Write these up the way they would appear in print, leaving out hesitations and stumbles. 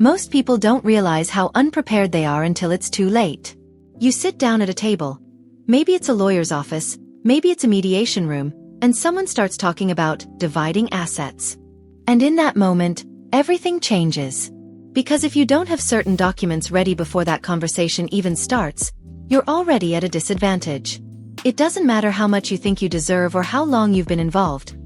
Most people don't realize how unprepared they are until it's too late. You sit down at a table. Maybe it's a lawyer's office, maybe it's a mediation room, and someone starts talking about dividing assets. And in that moment, everything changes. Because if you don't have certain documents ready before that conversation even starts, you're already at a disadvantage. It doesn't matter how much you think you deserve or how long you've been involved.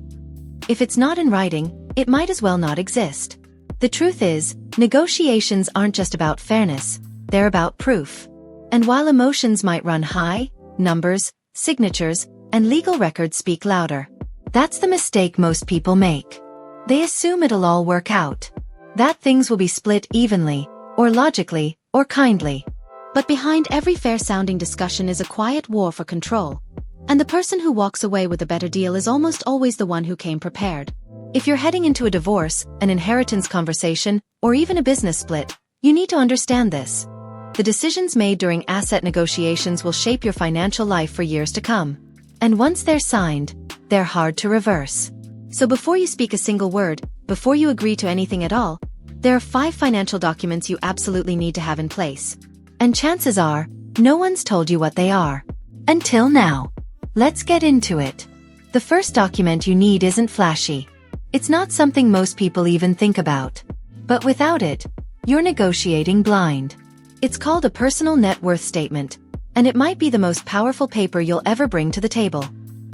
If it's not in writing, it might as well not exist. The truth is, negotiations aren't just about fairness, they're about proof. And while emotions might run high, numbers, signatures, and legal records speak louder. That's the mistake most people make. They assume it'll all work out. That things will be split evenly, or logically, or kindly. But behind every fair-sounding discussion is a quiet war for control. And the person who walks away with a better deal is almost always the one who came prepared. If you're heading into a divorce, an inheritance conversation, or even a business split, you need to understand this. The decisions made during asset negotiations will shape your financial life for years to come. And once they're signed, they're hard to reverse. So before you speak a single word, before you agree to anything at all, there are 5 financial documents you absolutely need to have in place. And chances are, no one's told you what they are. Until now. Let's get into it. The first document you need isn't flashy. It's not something most people even think about. But without it, you're negotiating blind. It's called a personal net worth statement, and it might be the most powerful paper you'll ever bring to the table.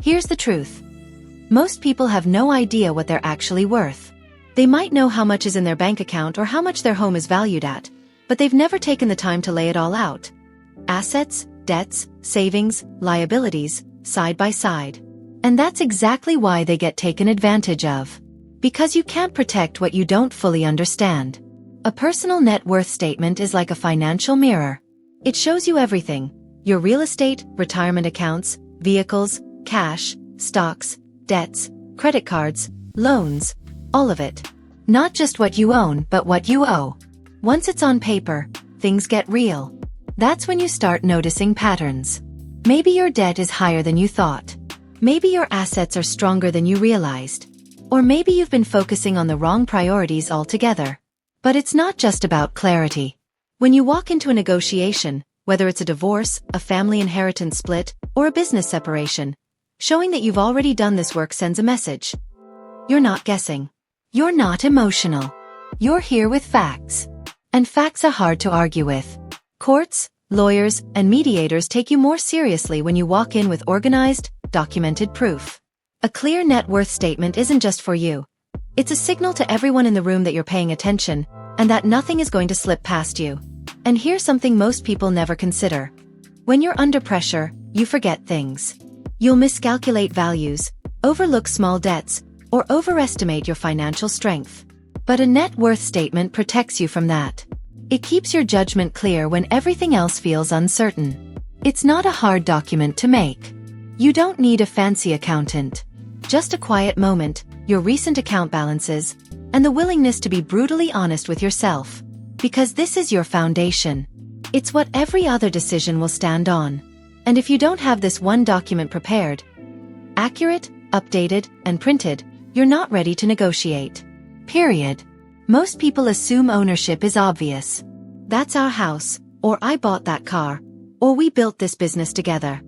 Here's the truth. Most people have no idea what they're actually worth. They might know how much is in their bank account or how much their home is valued at, but they've never taken the time to lay it all out. Assets, debts, savings, liabilities, side by side. And that's exactly why they get taken advantage of. Because you can't protect what you don't fully understand. A personal net worth statement is like a financial mirror. It shows you everything: your real estate, retirement accounts, vehicles, cash, stocks, debts, credit cards, loans, all of it. Not just what you own, but what you owe. Once it's on paper, things get real. That's when you start noticing patterns. Maybe your debt is higher than you thought. Maybe your assets are stronger than you realized. Or maybe you've been focusing on the wrong priorities altogether. But it's not just about clarity. When you walk into a negotiation, whether it's a divorce, a family inheritance split, or a business separation, showing that you've already done this work sends a message. You're not guessing. You're not emotional. You're here with facts. And facts are hard to argue with. Courts, lawyers, and mediators take you more seriously when you walk in with organized, documented proof. A clear net worth statement isn't just for you. It's a signal to everyone in the room that you're paying attention, and that nothing is going to slip past you. And here's something most people never consider. When you're under pressure, you forget things. You'll miscalculate values, overlook small debts, or overestimate your financial strength. But a net worth statement protects you from that. It keeps your judgment clear when everything else feels uncertain. It's not a hard document to make. You don't need a fancy accountant. Just a quiet moment, your recent account balances, and the willingness to be brutally honest with yourself. Because this is your foundation. It's what every other decision will stand on. And if you don't have this one document prepared, accurate, updated, and printed, you're not ready to negotiate. Period. Most people assume ownership is obvious. That's our house, or I bought that car, or we built this business together.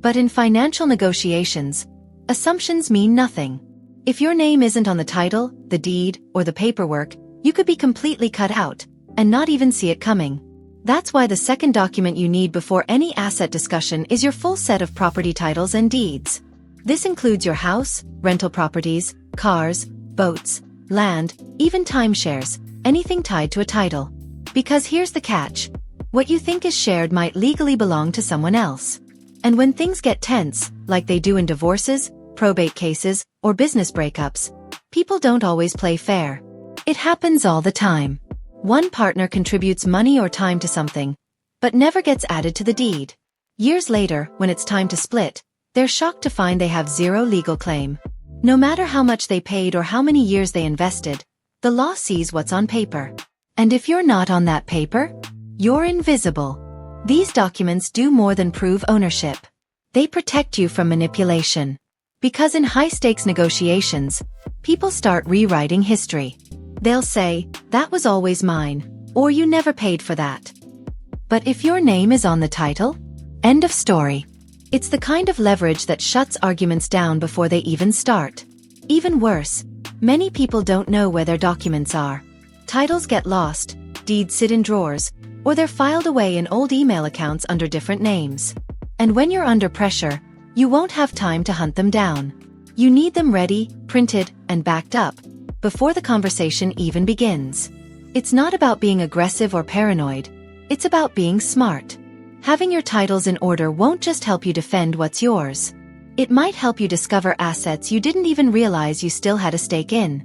But in financial negotiations, assumptions mean nothing. If your name isn't on the title, the deed, or the paperwork, you could be completely cut out, and not even see it coming. That's why the second document you need before any asset discussion is your full set of property titles and deeds. This includes your house, rental properties, cars, boats, land, even timeshares, anything tied to a title. Because here's the catch. What you think is shared might legally belong to someone else. And when things get tense, like they do in divorces, probate cases, or business breakups, people don't always play fair. It happens all the time. One partner contributes money or time to something, but never gets added to the deed. Years later, when it's time to split, they're shocked to find they have zero legal claim. No matter how much they paid or how many years they invested, the law sees what's on paper. And if you're not on that paper, you're invisible. These documents do more than prove ownership. They protect you from manipulation. Because in high-stakes negotiations, people start rewriting history. They'll say, "That was always mine," or you never paid for that. But if your name is on the title, end of story. It's the kind of leverage that shuts arguments down before they even start. Even worse, many people don't know where their documents are. Titles get lost, deeds sit in drawers, or they're filed away in old email accounts under different names. And when you're under pressure, you won't have time to hunt them down. You need them ready, printed, and backed up before the conversation even begins. It's not about being aggressive or paranoid. It's about being smart. Having your titles in order won't just help you defend what's yours. It might help you discover assets you didn't even realize you still had a stake in.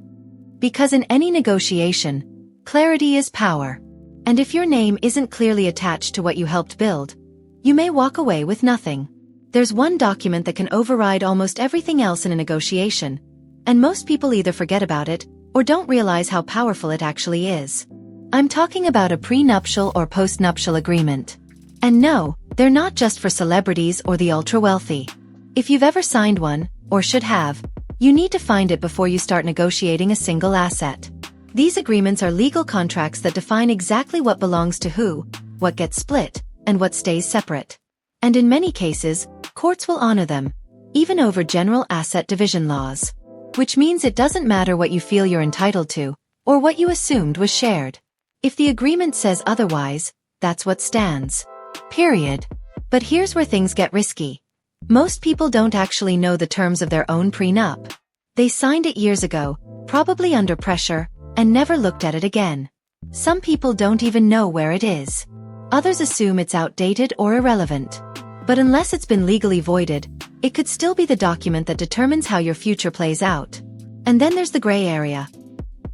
Because in any negotiation, clarity is power. And if your name isn't clearly attached to what you helped build, you may walk away with nothing. There's one document that can override almost everything else in a negotiation, and most people either forget about it or don't realize how powerful it actually is. I'm talking about a prenuptial or postnuptial agreement. And no, they're not just for celebrities or the ultra-wealthy. If you've ever signed one, or should have, you need to find it before you start negotiating a single asset. These agreements are legal contracts that define exactly what belongs to who, what gets split, and what stays separate. And in many cases, courts will honor them, even over general asset division laws. Which means it doesn't matter what you feel you're entitled to, or what you assumed was shared. If the agreement says otherwise, that's what stands. Period. But here's where things get risky. Most people don't actually know the terms of their own prenup. They signed it years ago, probably under pressure, and never looked at it again. Some people don't even know where it is. Others assume it's outdated or irrelevant. But unless it's been legally voided, it could still be the document that determines how your future plays out. And then there's the gray area.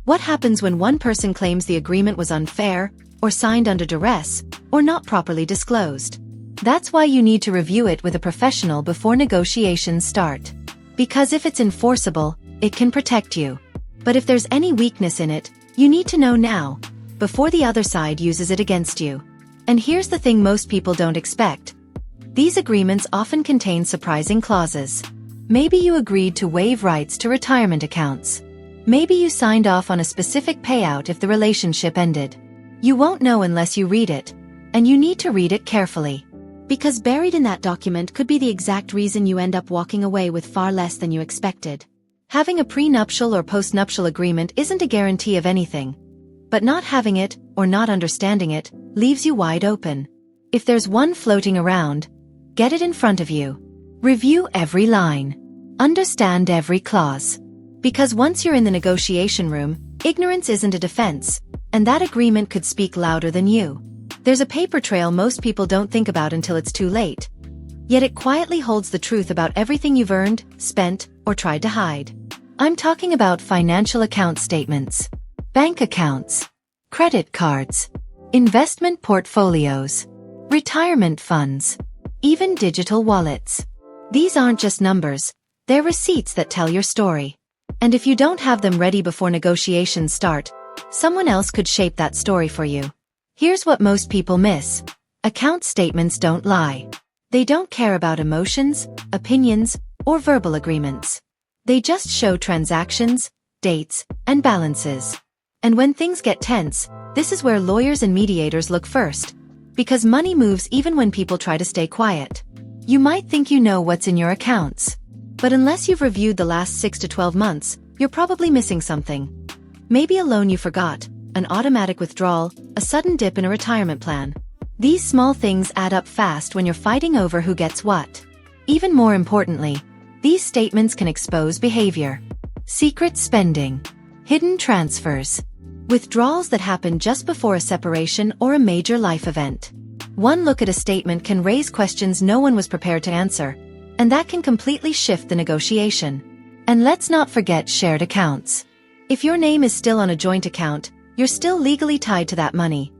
What happens when one person claims the agreement was unfair, or signed under duress, or not properly disclosed? That's why you need to review it with a professional before negotiations start. Because if it's enforceable, it can protect you. But if there's any weakness in it, you need to know now, before the other side uses it against you. And here's the thing most people don't expect. These agreements often contain surprising clauses. Maybe you agreed to waive rights to retirement accounts. Maybe you signed off on a specific payout if the relationship ended. You won't know unless you read it, and you need to read it carefully. Because buried in that document could be the exact reason you end up walking away with far less than you expected. Having a prenuptial or postnuptial agreement isn't a guarantee of anything. But not having it, or not understanding it, leaves you wide open. If there's one floating around, get it in front of you. Review every line. Understand every clause. Because once you're in the negotiation room, ignorance isn't a defense, and that agreement could speak louder than you. There's a paper trail most people don't think about until it's too late. Yet it quietly holds the truth about everything you've earned, spent, or tried to hide. I'm talking about financial account statements, bank accounts, credit cards, investment portfolios, retirement funds, even digital wallets. These aren't just numbers, they're receipts that tell your story. And if you don't have them ready before negotiations start, someone else could shape that story for you. Here's what most people miss. Account statements don't lie. They don't care about emotions, opinions, or verbal agreements. They just show transactions, dates, and balances. And when things get tense, this is where lawyers and mediators look first. Because money moves even when people try to stay quiet. You might think you know what's in your accounts. But unless you've reviewed the last 6 to 12 months, you're probably missing something. Maybe a loan you forgot, an automatic withdrawal, a sudden dip in a retirement plan. These small things add up fast when you're fighting over who gets what. Even more importantly, these statements can expose behavior. Secret spending, hidden transfers, withdrawals that happen just before a separation or a major life event. One look at a statement can raise questions no one was prepared to answer, and that can completely shift the negotiation. And let's not forget shared accounts. If your name is still on a joint account, you're still legally tied to that money,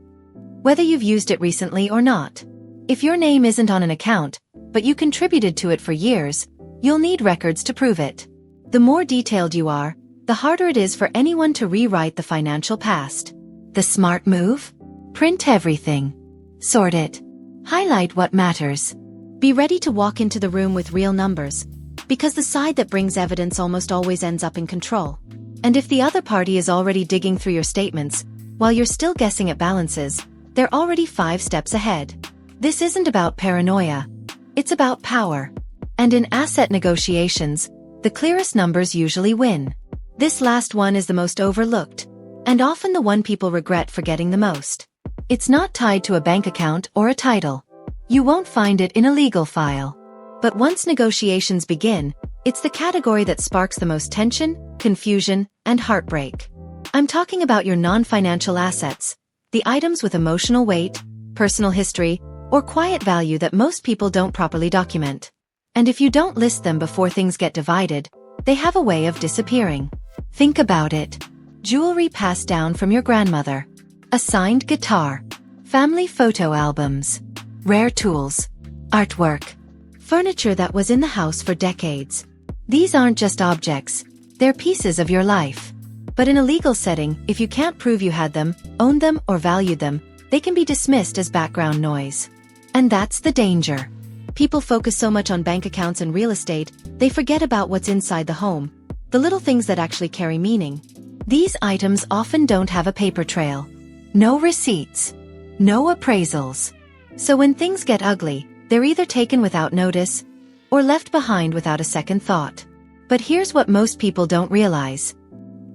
whether you've used it recently or not. If your name isn't on an account, but you contributed to it for years, you'll need records to prove it. The more detailed you are, the harder it is for anyone to rewrite the financial past. The smart move? Print everything. Sort it. Highlight what matters. Be ready to walk into the room with real numbers, because the side that brings evidence almost always ends up in control. And if the other party is already digging through your statements, While you're still guessing at balances, they're already 5 steps ahead. This isn't about paranoia. It's about power. And in asset negotiations, the clearest numbers usually win. This last one is the most overlooked, and often the one people regret forgetting the most. It's not tied to a bank account or a title. You won't find it in a legal file. But once negotiations begin, it's the category that sparks the most tension, confusion, and heartbreak. I'm talking about your non-financial assets, the items with emotional weight, personal history, or quiet value that most people don't properly document. And if you don't list them before things get divided, they have a way of disappearing. Think about it. Jewelry passed down from your grandmother. A signed guitar. Family photo albums. Rare tools. Artwork. Furniture that was in the house for decades. These aren't just objects, they're pieces of your life. But in a legal setting, if you can't prove you had them, owned them, or valued them, they can be dismissed as background noise. And that's the danger. People focus so much on bank accounts and real estate, they forget about what's inside the home, the little things that actually carry meaning. These items often don't have a paper trail. No receipts. No appraisals. So when things get ugly, they're either taken without notice, or left behind without a second thought. But here's what most people don't realize.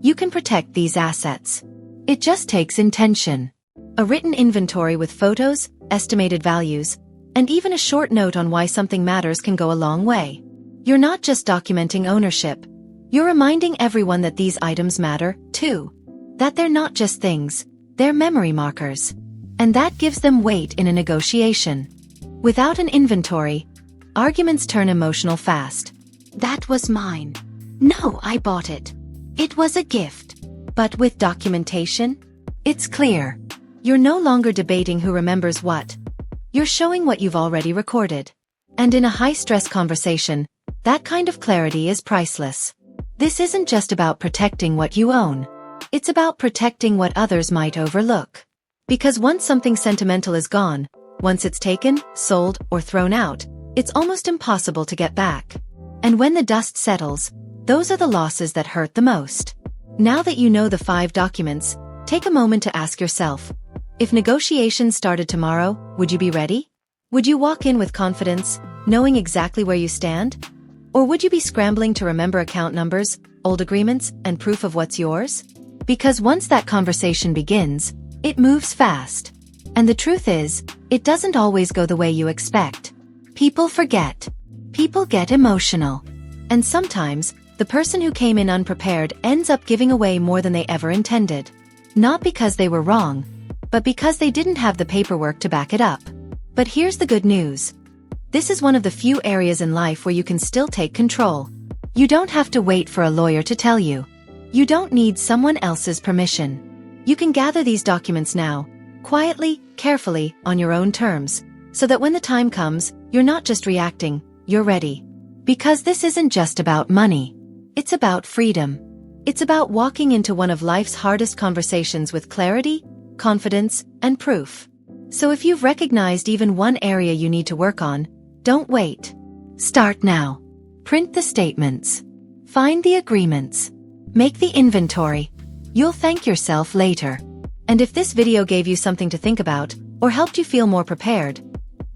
You can protect these assets. It just takes intention. A written inventory with photos, estimated values, and even a short note on why something matters can go a long way. You're not just documenting ownership. You're reminding everyone that these items matter, too. That they're not just things, they're memory markers. And that gives them weight in a negotiation. Without an inventory, arguments turn emotional fast. That was mine. No, I bought it. It was a gift. But with documentation, it's clear. You're no longer debating who remembers what. You're showing what you've already recorded. And in a high-stress conversation, that kind of clarity is priceless. This isn't just about protecting what you own. It's about protecting what others might overlook. Because once something sentimental is gone, once it's taken, sold, or thrown out, it's almost impossible to get back. And when the dust settles, those are the losses that hurt the most. Now that you know the 5 documents, take a moment to ask yourself, if negotiations started tomorrow, would you be ready? Would you walk in with confidence, knowing exactly where you stand? Or would you be scrambling to remember account numbers, old agreements, and proof of what's yours? Because once that conversation begins, it moves fast. And the truth is, it doesn't always go the way you expect. People forget. People get emotional. And sometimes, the person who came in unprepared ends up giving away more than they ever intended. Not because they were wrong, but because they didn't have the paperwork to back it up. But here's the good news. This is one of the few areas in life where you can still take control. You don't have to wait for a lawyer to tell you. You don't need someone else's permission. You can gather these documents now, quietly, carefully, on your own terms, so that when the time comes, you're not just reacting, you're ready. Because this isn't just about money. It's about freedom. It's about walking into one of life's hardest conversations with clarity, confidence, and proof. So if you've recognized even one area you need to work on, don't wait. Start now. Print the statements. Find the agreements. Make the inventory. You'll thank yourself later. And if this video gave you something to think about, or helped you feel more prepared,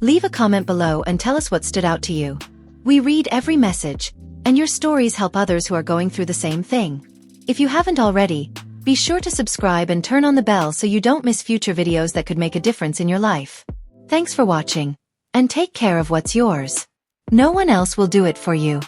leave a comment below and tell us what stood out to you. We read every message, and your stories help others who are going through the same thing. If you haven't already, be sure to subscribe and turn on the bell so you don't miss future videos that could make a difference in your life. Thanks for watching, and take care of what's yours. No one else will do it for you.